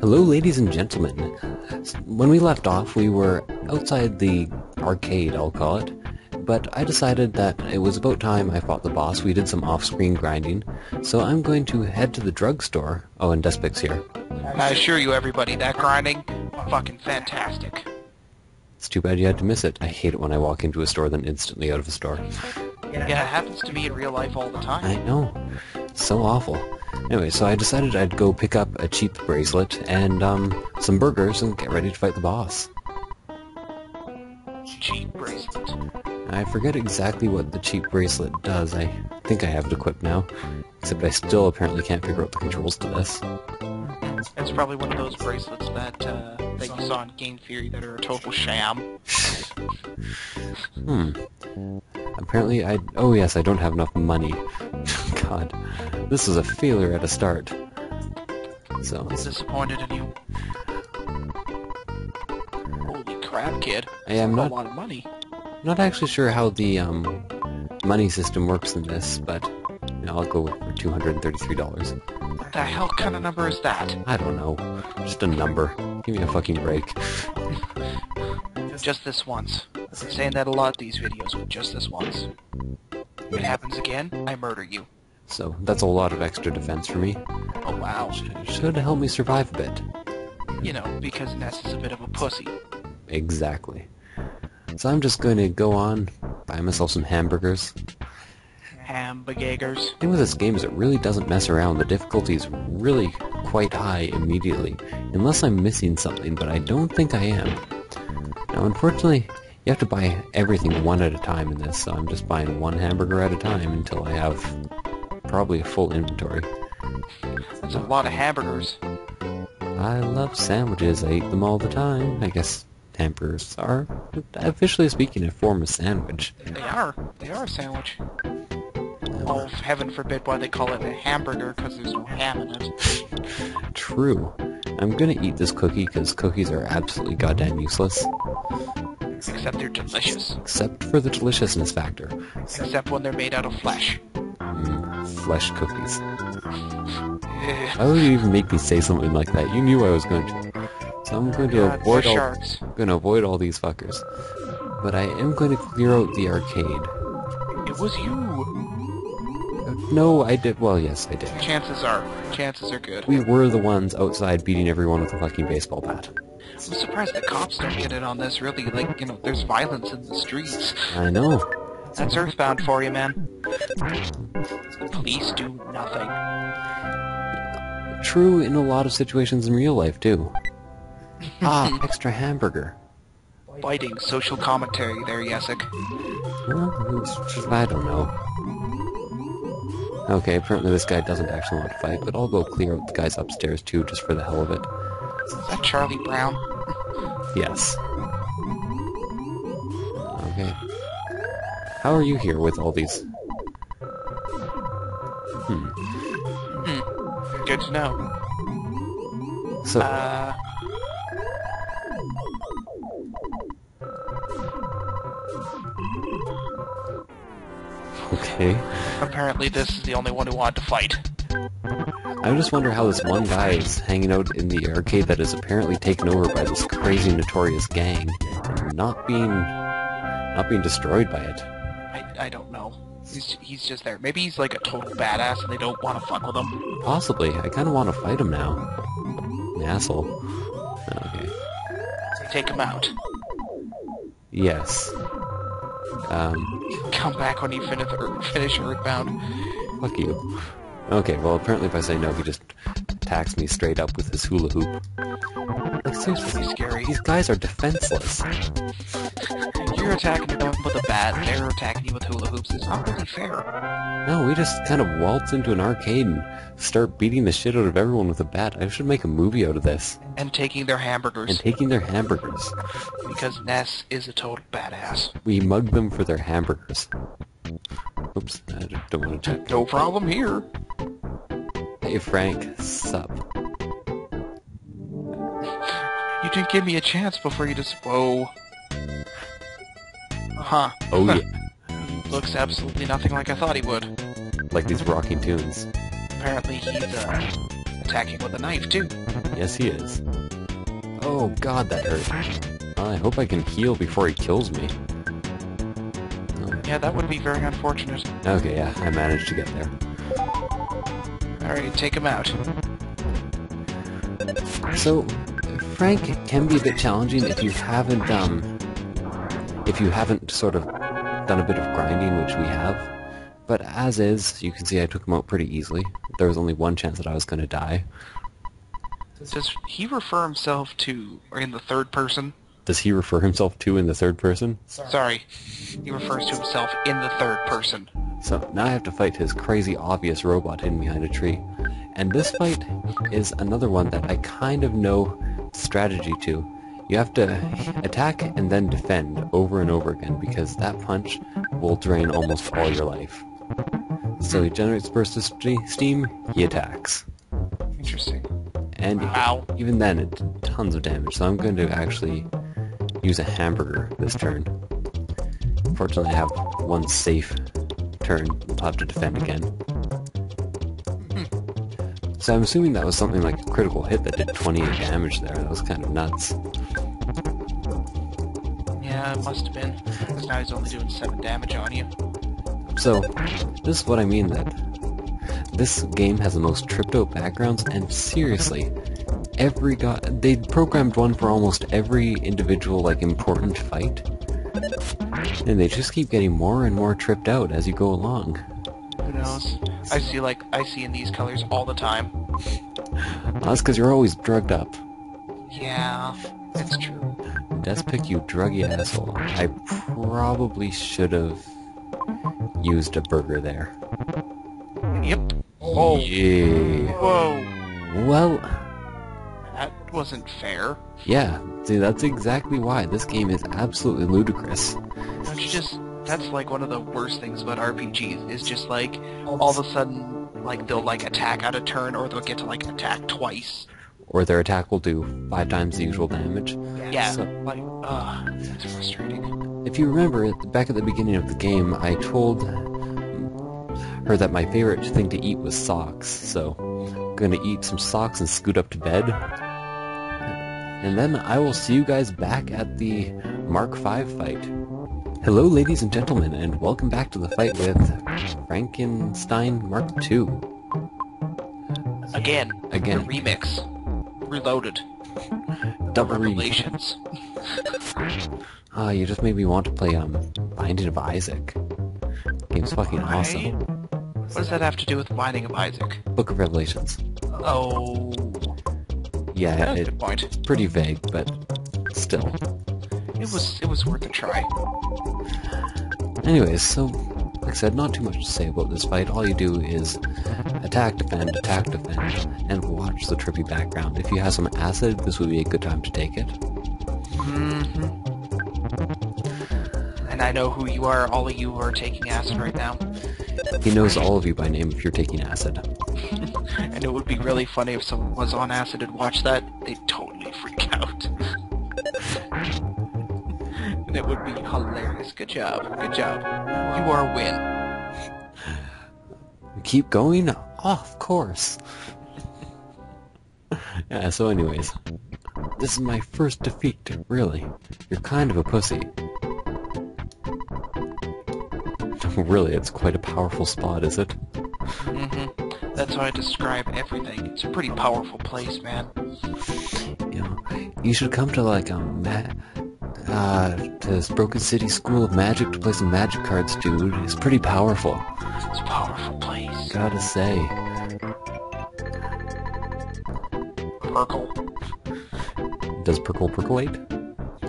Hello, ladies and gentlemen. When we left off, we were outside the arcade, I'll call it, but I decided that it was about time I fought the boss. We did some off-screen grinding, so I'm going to head to the drugstore. Oh, and Despic's here. I assure you, everybody, that grinding, fucking fantastic. It's too bad you had to miss it. I hate it when I walk into a store, then instantly out of a store. Yeah, it happens to me in real life all the time. I know. It's so awful. Anyway, so I decided I'd go pick up a cheap bracelet and, some burgers and get ready to fight the boss. Cheap bracelet. I forget exactly what the cheap bracelet does. I think I have it equipped now. Except I still apparently can't figure out the controls to this. It's probably one of those bracelets that you saw in Game Theory that are a total sham. Apparently oh yes, I don't have enough money. God. This is a failure at a start. So... I'm disappointed in you. Holy crap, kid. I'm a lot of money. not actually sure how the, money system works in this, but, you know, I'll go with for $233. What the hell kind of number is that? I don't know. Just a number. Give me a fucking break. Just this once. I've been saying that a lot these videos, but just this once. If it happens again, I murder you. So, that's a lot of extra defense for me. Oh wow. Should help me survive a bit. You know, because Ness is a bit of a pussy. Exactly. So I'm just going to go on, buy myself some hamburgers. Hamburgers. The thing with this game is it really doesn't mess around. The difficulty is really quite high immediately. Unless I'm missing something, but I don't think I am. Now, unfortunately, you have to buy everything one at a time in this, so I'm just buying one hamburger at a time until I have probably a full inventory. That's a lot of hamburgers. I love sandwiches. I eat them all the time. I guess hamburgers are, officially speaking, a form of sandwich. They are. They are a sandwich. Oh, heaven forbid why they call it a hamburger, because there's no ham in it. True. I'm gonna eat this cookie, because cookies are absolutely goddamn useless. Except they're delicious. Except for the deliciousness factor. Except when they're made out of flesh. Flesh cookies. Why would you even make me say something like that? You knew I was going to. So I'm going to avoid all these fuckers. But I am going to clear out the arcade. It was you. No, I did. Well, yes, I did. Chances are good. We were the ones outside beating everyone with a fucking baseball bat. I'm surprised the cops don't get in on this, really. Like, you know, there's violence in the streets. I know. That's Earthbound for you, man. The police do nothing. True in a lot of situations in real life, too. Extra hamburger. Biting social commentary there, Yessik. Well, I don't know. Okay, apparently this guy doesn't actually want to fight, but I'll go clear out the guys upstairs, too, just for the hell of it. Is that Charlie Brown? Yes. Okay. How are you here with all these? Good to know. So... Okay. Apparently this is the only one who wanted to fight. I just wonder how this one guy is hanging out in the arcade that is apparently taken over by this crazy notorious gang and not being destroyed by it. I don't know. He's just there. Maybe he's like a total badass and they don't want to fuck with him. Possibly. I kind of want to fight him now. An asshole. Okay. Take him out. Yes. Come back when you finish Earthbound. Fuck you. Okay, well apparently if I say no, he just attacks me straight up with his hula hoop. Like seriously, scary. These guys are defenseless. You're attacking them with a bat, and they're attacking you with hula hoops. It's not really fair. No, we just kind of waltz into an arcade and start beating the shit out of everyone with a bat. I should make a movie out of this. And taking their hamburgers. Because Ness is a total badass. We mug them for their hamburgers. Oops, I don't want to check. No problem here. Hey Frank, sup? You didn't give me a chance before you just... Whoa. Huh. Oh yeah. Looks absolutely nothing like I thought he would. Like these rocking tunes. Apparently he's a attacking with a knife, too. Yes, he is. Oh god, that hurt. I hope I can heal before he kills me. Yeah, that would be very unfortunate. Okay, yeah, I managed to get there. Alright, take him out. So, Frank can be a bit challenging if you haven't sort of done a bit of grinding, which we have. But as is, you can see I took him out pretty easily. There was only one chance that I was going to die. Does he refer himself to, or in the third person? Does he refer himself to in the third person? Sorry. He refers to himself in the third person. So now I have to fight his crazy obvious robot hidden behind a tree. And this fight is another one that I kind of know strategy to. You have to attack and then defend over and over again because that punch will drain almost all your life. So he generates bursts of steam, he attacks. Interesting. And Wow. even then, it tons of damage. So I'm going to actually use a hamburger this turn. Fortunately, I have one safe turn. I'll have to defend again. So I'm assuming that was something like a critical hit that did 28 damage there. That was kind of nuts. Yeah, it must have been. Because now he's only doing 7 damage on you. So, this is what I mean that this game has the most tripped out backgrounds, and seriously, they programmed one for almost every individual, like, important fight. And they just keep getting more and more tripped out as you go along. Who knows? I see in these colors all the time. Well, that's because you're always drugged up. Yeah, it's true. Despic, you druggy asshole. I probably should have used a burger there. Yep. Oh. Yeah. Whoa. Well, That wasn't fair. yeah. See, that's exactly why. This game is absolutely ludicrous. Don't you just... That's like one of the worst things about RPGs, is just like, all of a sudden, like, they'll like attack out of turn, or they'll get to like attack twice. Or their attack will do 5 times the usual damage. Yeah, So, like, that's frustrating. if you remember, back at the beginning of the game, I told her that my favorite thing to eat was socks, so I'm gonna eat some socks and scoot up to bed. And then I will see you guys back at the Mark V fight. Hello ladies and gentlemen, and welcome back to the fight with Frankenstein Mark II. Again. Again. The remix. Reloaded. Double Revelations. Ah, you just made me want to play Binding of Isaac. Game's fucking awesome. What does that have to do with Binding of Isaac? Book of Revelations. Oh. Yeah, That's a it's good point. pretty vague, but still. It was worth a try. Anyways, so, like I said, not too much to say about this fight. All you do is attack, defend, and watch the trippy background. If you have some acid, this would be a good time to take it. Mm-hmm. And I know who you are. All of you are taking acid right now. He knows all of you by name if you're taking acid. And it would be really funny if someone was on acid and watched that. They'd totally freak out. And it would be hilarious. Good job. Good job. You are a win. Keep going? Oh, of course. Yeah, so anyways. This is my first defeat, really. You're kind of a pussy. Really, it's quite a powerful spot, is it? Mm-hmm. That's how I describe everything. It's a pretty powerful place, man. You know, you should come to like to this Broken City School of Magic to play some magic cards, dude. It's pretty powerful. It's a powerful place. Gotta say. Perkle. Does Perkle percolate?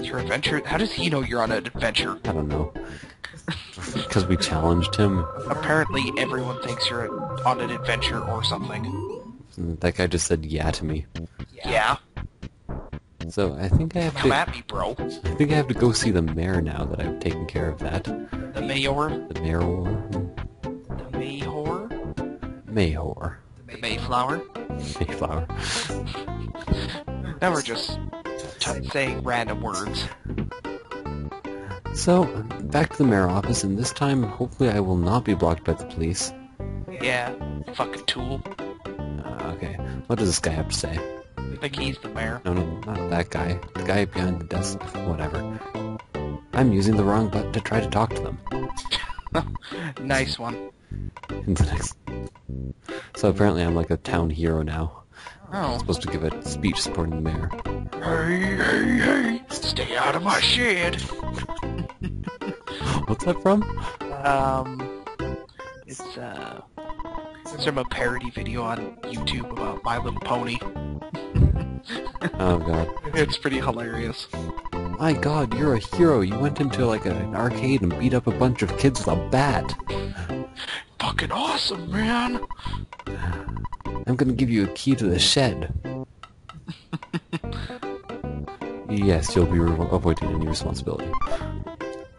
Your adventure? How does he know you're on an adventure? I don't know. Because we challenged him. Apparently everyone thinks you're on an adventure or something. That guy just said yeah to me. Yeah? So I think I have Come to. at me, bro. I think I have to go see the mayor now that I've taken care of that. The mayor? The mayor. The mayhor? Mayhor. The Mayflower? Mayflower. Now we're just saying random words. So, back to the mayor office, and this time, hopefully I will not be blocked by the police. Yeah, fucking tool. Okay. What does this guy have to say? I think he's the mayor. No, not that guy. The guy behind the desk. Whatever. I'm using the wrong button to try to talk to them. Nice one. So apparently I'm like a town hero now. Oh. I'm supposed to give a speech supporting the mayor. Hey, stay out of my shed. What's that from? It's from a parody video on YouTube about My Little Pony. Oh god. It's pretty hilarious. My god, you're a hero. You went into like an arcade and beat up a bunch of kids with a bat. Fucking awesome, man. I'm gonna give you a key to the shed. Yes, you'll be avoiding any responsibility.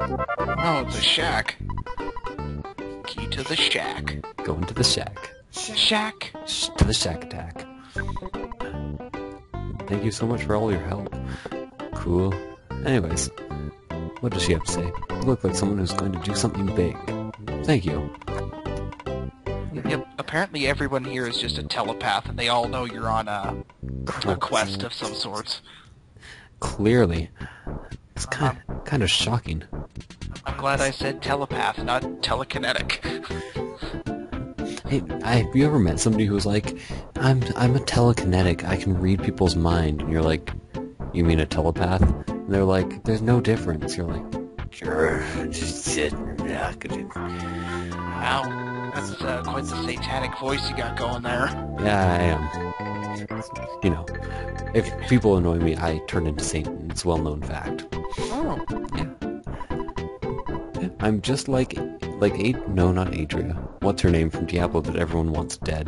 Oh, it's a shack. Key to the shack. Go into the shack. Shack. To the shack attack. Thank you so much for all your help. Cool. Anyways, what does she have to say? You look like someone who's going to do something big. Thank you. Yep, apparently everyone here is just a telepath, and they all know you're on a quest of some sort. Clearly. It's kind of shocking. I'm glad I said telepath, not telekinetic. Hey, have you ever met somebody who's like, I'm a telekinetic, I can read people's mind, and you're like, you mean a telepath? And they're like, there's no difference. You're like, sure, Wow, that's quite the satanic voice you got going there. yeah, I am. You know, if people annoy me, I turn into Satan. It's a well-known fact. Oh. Yeah. I'm just like no, not Adria. What's her name from Diablo that everyone wants dead?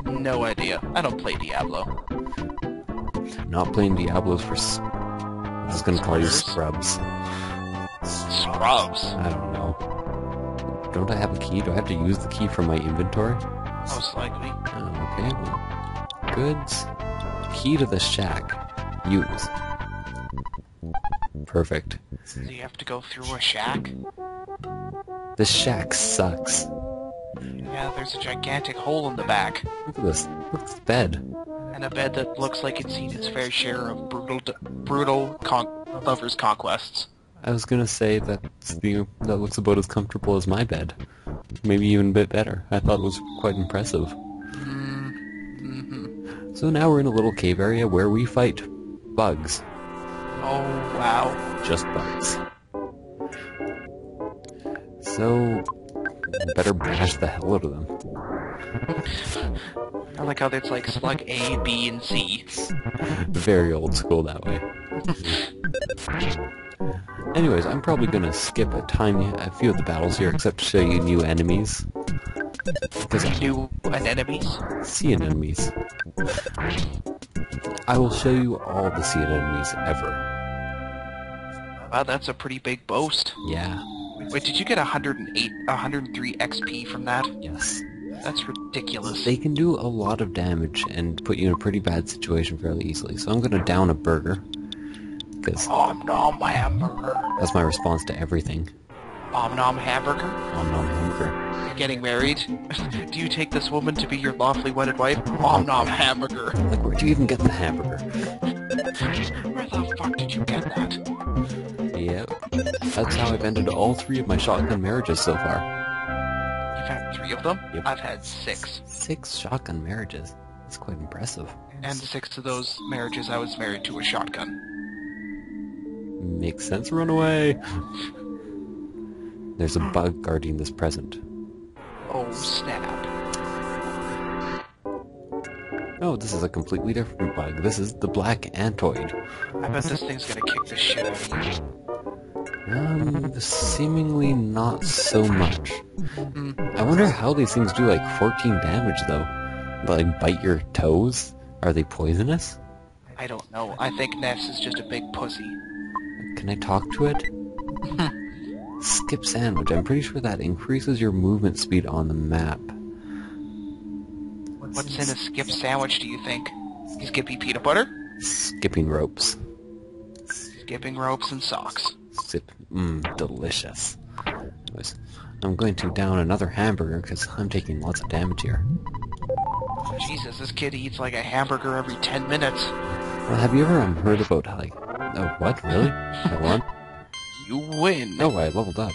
No idea. I don't play Diablo. Not playing Diablos for I'm just gonna call you Scrubs. Scrubs? I don't know. Don't I have a key? Do I have to use the key from my inventory? Most likely. Okay, well, goods. Key to the shack. Use. Perfect. So you have to go through a shack? This shack sucks. Yeah, there's a gigantic hole in the back. Look at this. Look at this bed. And a bed that looks like it's seen its fair share of brutal lovers' conquests. I was gonna say that looks about as comfortable as my bed. Maybe even a bit better. I thought it was quite impressive. Mm-hmm. So now we're in a little cave area where we fight bugs. Oh, wow. Just bugs. So, better bash the hell out of them. I like how there's like slug A, B, and C. Very old school that way. Anyways, I'm probably gonna skip a few of the battles here, except to show you new enemies. Because New anemones? sea anemones. I will show you all the sea anemones ever. Wow, that's a pretty big boast. Yeah. Wait, did you get 103 XP from that? Yes. That's ridiculous. They can do a lot of damage and put you in a pretty bad situation fairly easily. So I'm gonna down a burger. Because Om nom hamburger. that's my response to everything. Om nom hamburger? Om nom hamburger. You're getting married? Do you take this woman to be your lawfully wedded wife? Om nom hamburger. Like, where'd you even get the hamburger? Where the fuck did you get that? Yep. That's how I've ended all 3 of my shotgun marriages so far. You've had 3 of them? Yep. I've had 6. 6 shotgun marriages. That's quite impressive. And 6 of those marriages I was married to a shotgun. Makes sense, run away! There's a bug guarding this present. Oh, snap. Oh, this is a completely different bug. This is the black antoid. I bet this thing's gonna kick the shit out of you. Seemingly not so much. Mm. I wonder how these things do like 14 damage though. Like bite your toes? Are they poisonous? I don't know. I think Ness is just a big pussy. Can I talk to it? Skip sandwich. I'm pretty sure that increases your movement speed on the map. What's in a skip sandwich, do you think? Skippy peanut butter? Skipping ropes. Skipping ropes and socks. Delicious. Anyways, I'm going to down another hamburger because I'm taking lots of damage here. Jesus, this kid eats like a hamburger every 10 minutes. Well, have you ever heard about how, like... Oh, what? Really? I won? You win. Oh, I leveled up.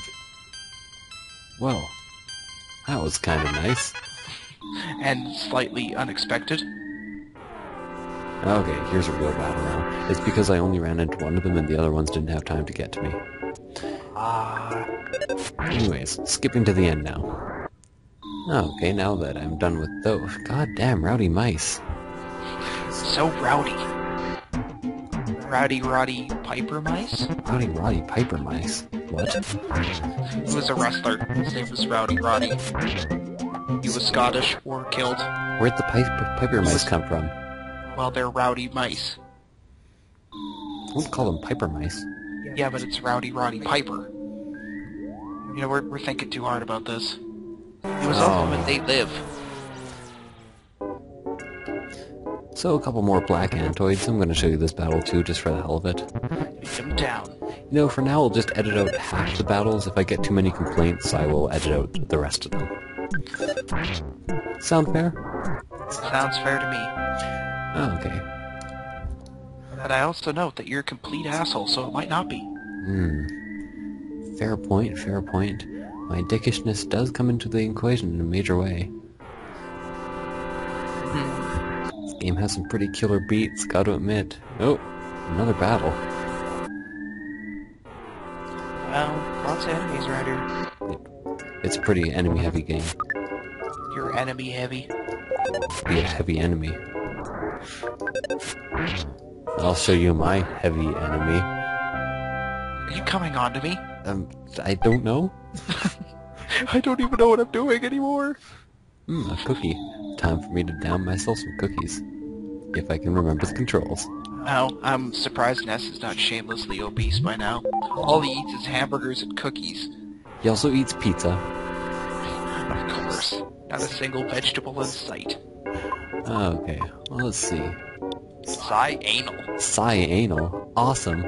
Well, that was kind of nice. And slightly unexpected. Okay, here's a real battle now. It's because I only ran into one of them and the other ones didn't have time to get to me. Anyways, skipping to the end now. Okay, now that I'm done with those... God damn, rowdy mice. So rowdy. Rowdy Piper mice? Rowdy Piper mice? What? He was a wrestler. His name was Rowdy Roddy. He was Scottish or killed. Where'd the Piper mice come from? Well, they're rowdy mice. I wouldn't call them Piper mice. Yeah, but it's Rowdy Piper. You know, we're thinking too hard about this. He was also in They Live. So, a couple more black antoids. I'm going to show you this battle too, just for the hell of it. Beat him down. You know, for now I'll just edit out half the battles. If I get too many complaints, I will edit out the rest of them. Sound fair? Sounds fair to me. Oh, okay. But I also note that you're a complete asshole, so it might not be. Fair point, fair point. My dickishness does come into the equation in a major way. This game has some pretty killer beats, gotta admit. Oh, another battle. Well, lots of enemies around here. It's a pretty enemy-heavy game. You're enemy-heavy. Be a heavy enemy. I'll show you my heavy enemy. Are you coming on to me? I don't know. I don't even know what I'm doing anymore. A cookie. Time for me to down myself some cookies. If I can remember the controls. Oh, I'm surprised Ness is not shamelessly obese by now. All he eats is hamburgers and cookies. He also eats pizza. Of course. Not a single vegetable in sight. Okay, well, let's see. Anal. Anal. Awesome.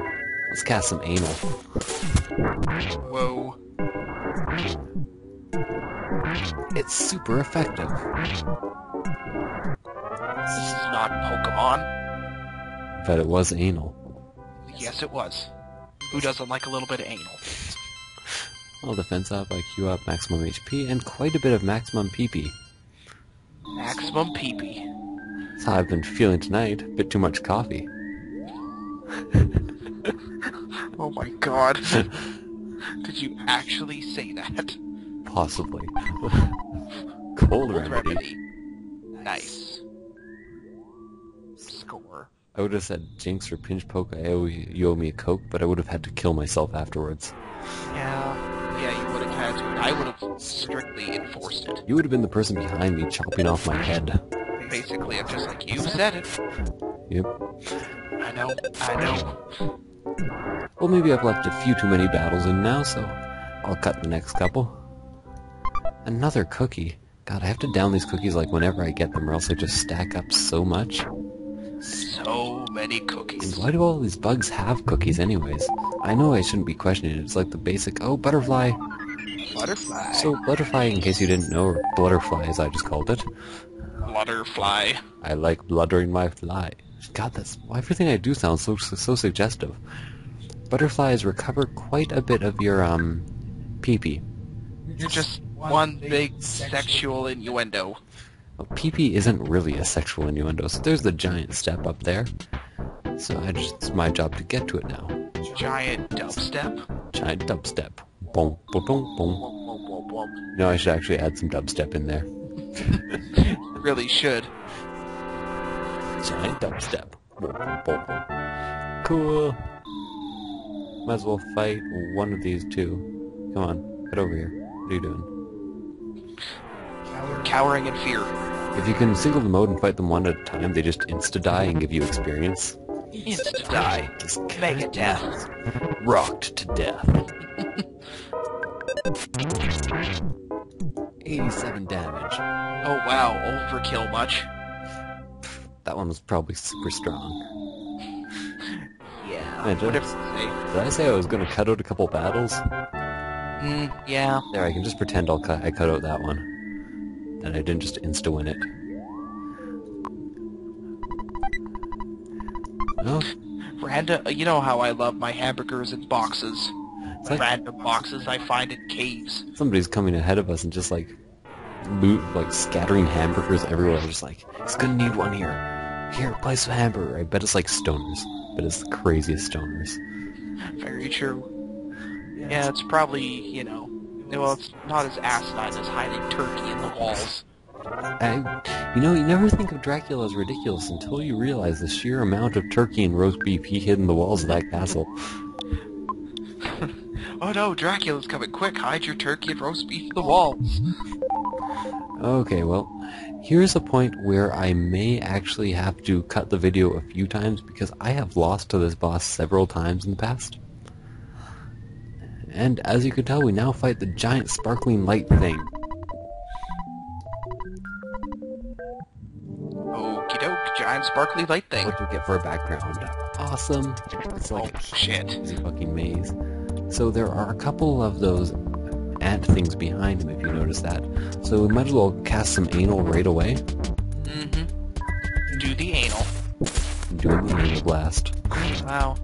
Let's cast some anal. Whoa. It's super effective. This is not Pokemon. But it was anal. Yes, it was. Who doesn't like a little bit of anal? Well, defense up, IQ up, maximum HP, and quite a bit of maximum PP. Maximum pee-pee. That's how I've been feeling tonight. A bit too much coffee. Oh my god. Did you actually say that? Possibly. Cold remedy. Nice. Score. I would have said Jinx or Pinch Poke, you owe me a Coke, but I would have had to kill myself afterwards. Yeah, you would have had to. I would have strictly enforced it. You would have been the person behind me chopping off my head. Basically, I'm just like, you said it. Yep. I know. Well, maybe I've left a few too many battles in now, so I'll cut the next couple. Another cookie. God, I have to down these cookies like whenever I get them, or else they just stack up so much. So many cookies. And why do all these bugs have cookies anyways? I know I shouldn't be questioning it. It's like the basic, oh, butterfly. Butterfly. So, butterfly, in case you didn't know, or blutterfly as I just called it. Butterfly. I like bluttering my fly. God, that's why everything I do sounds so suggestive. Butterflies recover quite a bit of your, pee-pee. You're just one big sexual innuendo. Well, pee-pee isn't really a sexual innuendo, so there's the giant step up there. So it's my job to get to it now. Giant dubstep? Giant dubstep. Boom, boom, boom, boom. No, I should actually add some dubstep in there. Really should. Giant dubstep. Boom, boom, boom, boom. Cool. Might as well fight one of these two. Come on, head over here. What are you doing? Cowering in fear. If you can single the mode and fight them one at a time, they just insta-die and give you experience. Insta-die. Mega death. Rocked to death. 87 damage. Oh wow, overkill much? That one was probably super strong. Yeah, Man, whatever you say. Did I say I was going to cut out a couple battles? Yeah. There, I can just pretend I cut out that one. That I didn't just insta-win it. Oh, Random, you know how I love my hamburgers in boxes. it's like Random boxes I find in caves. somebody's coming ahead of us and just like scattering hamburgers everywhere. Just like, it's gonna need one here. Here, place a hamburger. I bet it's like stoners. But it's the craziest stoners. Very true. Yeah, it's probably, well, it's not as asinine as hiding turkey in the walls. You never think of Dracula as ridiculous until you realize the sheer amount of turkey and roast beef he hid in the walls of that castle. Oh no, Dracula's coming! Quick, hide your turkey and roast beef in the walls! Okay, well, here's a point where I may actually have to cut the video a few times because I have lost to this boss several times in the past. And as you can tell, we now fight the giant sparkling light thing. Okie doke, giant sparkly light thing. What do we get for a background? Awesome. It's like Oh, shit. a fucking maze. So there are a couple of those ant things behind him, if you notice that. So we might as well cast some anal right away. Mm-hmm. Do the anal. Doing the anal blast. Wow.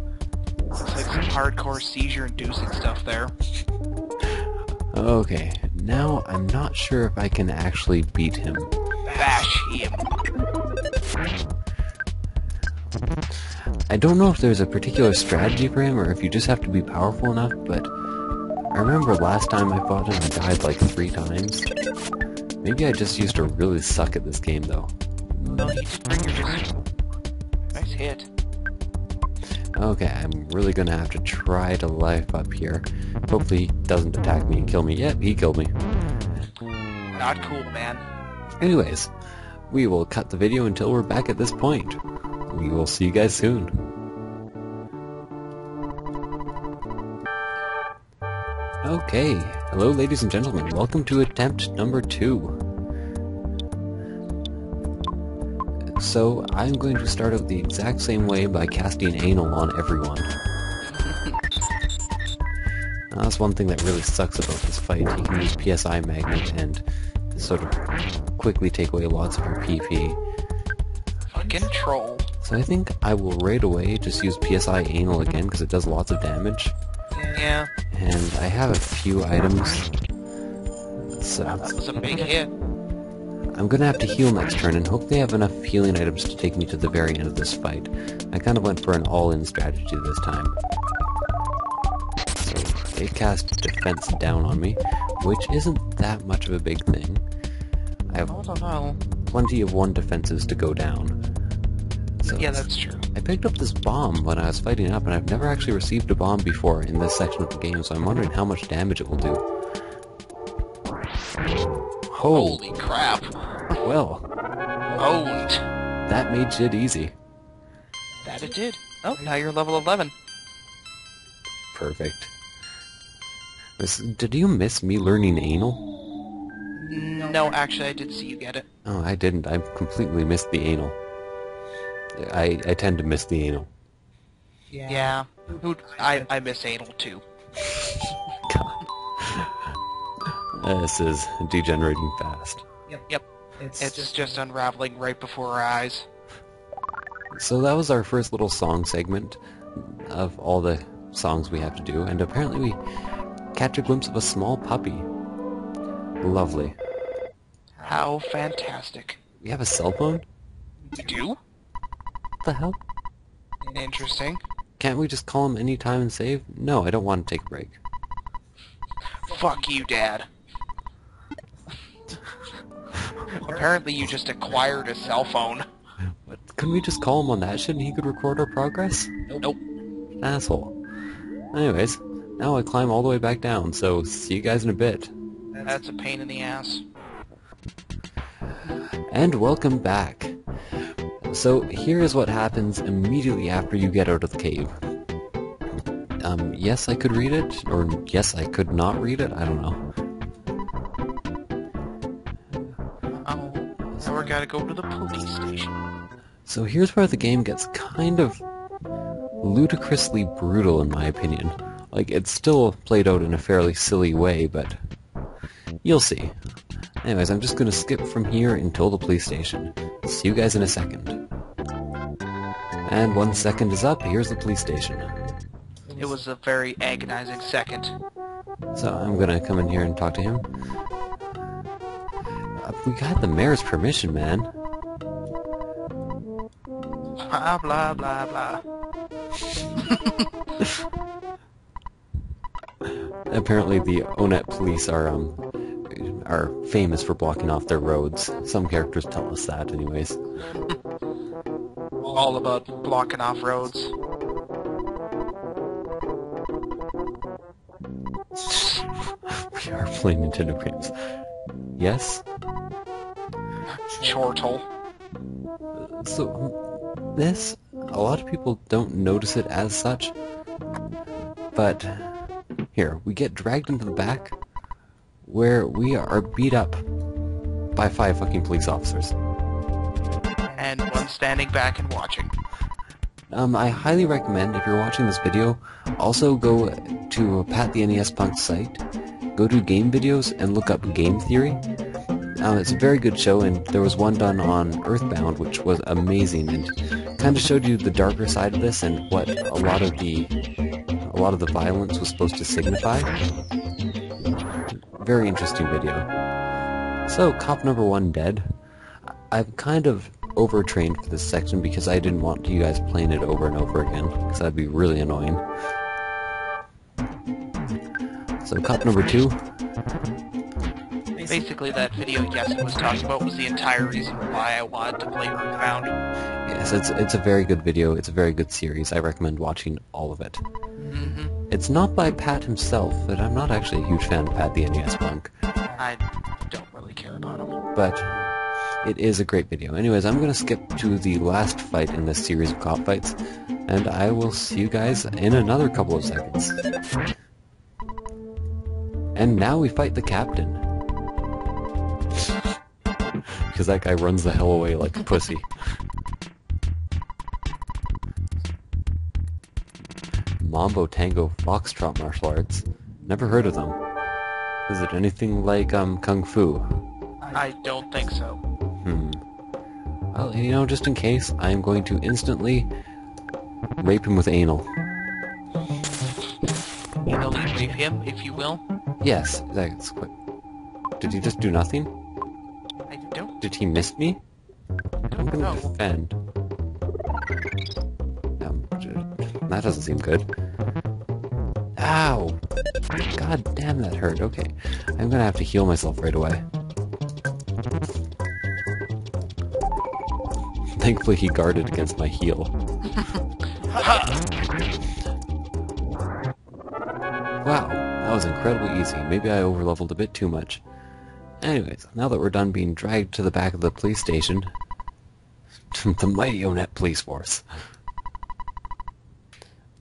Looks like some hardcore seizure-inducing stuff there. Okay, now I'm not sure if I can actually beat him. Bash him. I don't know if there's a particular strategy for him or if you just have to be powerful enough, but I remember last time I fought him I died like 3 times. Maybe I just used to really suck at this game though. No, you did bring your just... Nice hit. Okay, I'm really gonna have to try to life up here. Hopefully he doesn't attack me and kill me. Yep, he killed me. Not cool, man. Anyways, we will cut the video until we're back at this point. We will see you guys soon. Okay, hello ladies and gentlemen, welcome to attempt number 2. So, I'm going to start out the exact same way by casting anal on everyone. Now, that's one thing that really sucks about this fight. You can use PSI magnet and sort of quickly take away lots of your PP. Fucking troll. So I think I will right away just use PSI anal again because it does lots of damage. Yeah, And I have a few items. So that was a big hit. I'm gonna have to heal next turn and hope they have enough healing items to take me to the very end of this fight. I kind of went for an all-in strategy this time. So they cast defense down on me, which isn't that much of a big thing. I have plenty of 1 defenses to go down. So Yeah, that's true. I picked up this bomb when I was fighting up, and I've never actually received a bomb before in this section of the game, so I'm wondering how much damage it will do. Holy crap. Well, Owned. that made shit easy. That it did. Oh, now you're level 11. Perfect. Did you miss me learning anal? No, actually, I did see you get it. Oh, I didn't. I completely missed the anal. I tend to miss the anal. Yeah. I miss anal too. God. This is degenerating fast. Yep. It's just unraveling right before our eyes. So that was our first little song segment of all the songs we have to do, and apparently we catch a glimpse of a small puppy. Lovely. How fantastic. We have a cell phone? You do? What the hell? Interesting. Can't we just call him anytime and save? No, I don't want to take a break. Fuck you, Dad. Apparently you just acquired a cell phone. But couldn't we just call him on that shit and he could record our progress? Nope. Asshole. Anyways, now I climb all the way back down, so see you guys in a bit. That's a pain in the ass. And welcome back. So here is what happens immediately after you get out of the cave. Yes, I could read it, or yes, I could not read it, I don't know. Oh, now we gotta go to the police station. So here's where the game gets kind of ludicrously brutal in my opinion. Like, it's still played out in a fairly silly way, but you'll see. Anyways, I'm just gonna skip from here until the police station. See you guys in a second. And 1 second is up. Here's the police station. It was a very agonizing second. So I'm gonna come in here and talk to him. We got the mayor's permission, man. Blah, blah, blah, blah. Apparently the Onet police are famous for blocking off their roads. Some characters tell us that anyways. All about blocking off roads. We are playing Nintendo games. Yes? Chortle. So, this, a lot of people don't notice it as such, but here, we get dragged into the back where we are beat up by 5 fucking police officers. And one standing back and watching. I highly recommend, if you're watching this video, also go to Pat the NES Punk's site, go to game videos, and look up game theory. It's a very good show, and there was one done on Earthbound, which was amazing, and kind of showed you the darker side of this and what a lot of the violence was supposed to signify. Very interesting video. So, cop number 1 dead. I'm kind of overtrained for this section because I didn't want you guys playing it over and over again, because that'd be really annoying. So, cop number 2. Basically, that video Yessik was talking about was the entire reason why I wanted to play Earthbound. Yes, it's a very good video. It's a very good series. I recommend watching all of it. Mm-hmm. It's not by Pat himself, but I'm not actually a huge fan of Pat the NES Punk. I don't really care about him. But it is a great video. Anyways, I'm going to skip to the last fight in this series of cop fights, and I will see you guys in another couple of seconds. And now we fight the captain. Because that guy runs the hell away like a pussy. Mambo Tango Foxtrot martial arts. Never heard of them. Is it anything like Kung Fu? I don't think so. Well, you know, just in case, I am going to instantly rape him with anal. Anally rape him, if you will. Yes, that's quick. Did he just do nothing? I don't. Did he miss me? I'm gonna defend. That doesn't seem good. Ow! God damn, that hurt. Okay. I'm gonna have to heal myself right away. Thankfully he guarded against my heal. Wow, that was incredibly easy. Maybe I overleveled a bit too much. Anyways, now that we're done being dragged to the back of the police station, the mighty Onet police force.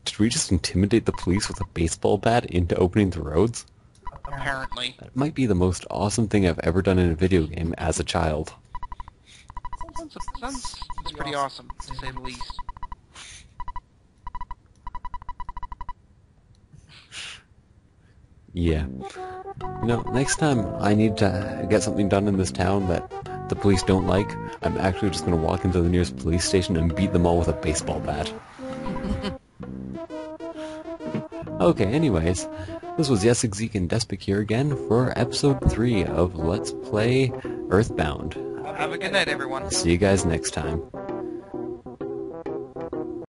Did we just intimidate the police with a baseball bat into opening the roads? Apparently. That might be the most awesome thing I've ever done in a video game as a child. Sounds pretty awesome, to say the least. Yeah. You know, next time I need to get something done in this town that the police don't like, I'm actually just going to walk into the nearest police station and beat them all with a baseball bat. Okay, anyways, this was Yessik, Zeke, and Despic here again for episode 3 of Let's Play Earthbound. Have a good night, everyone. See you guys next time.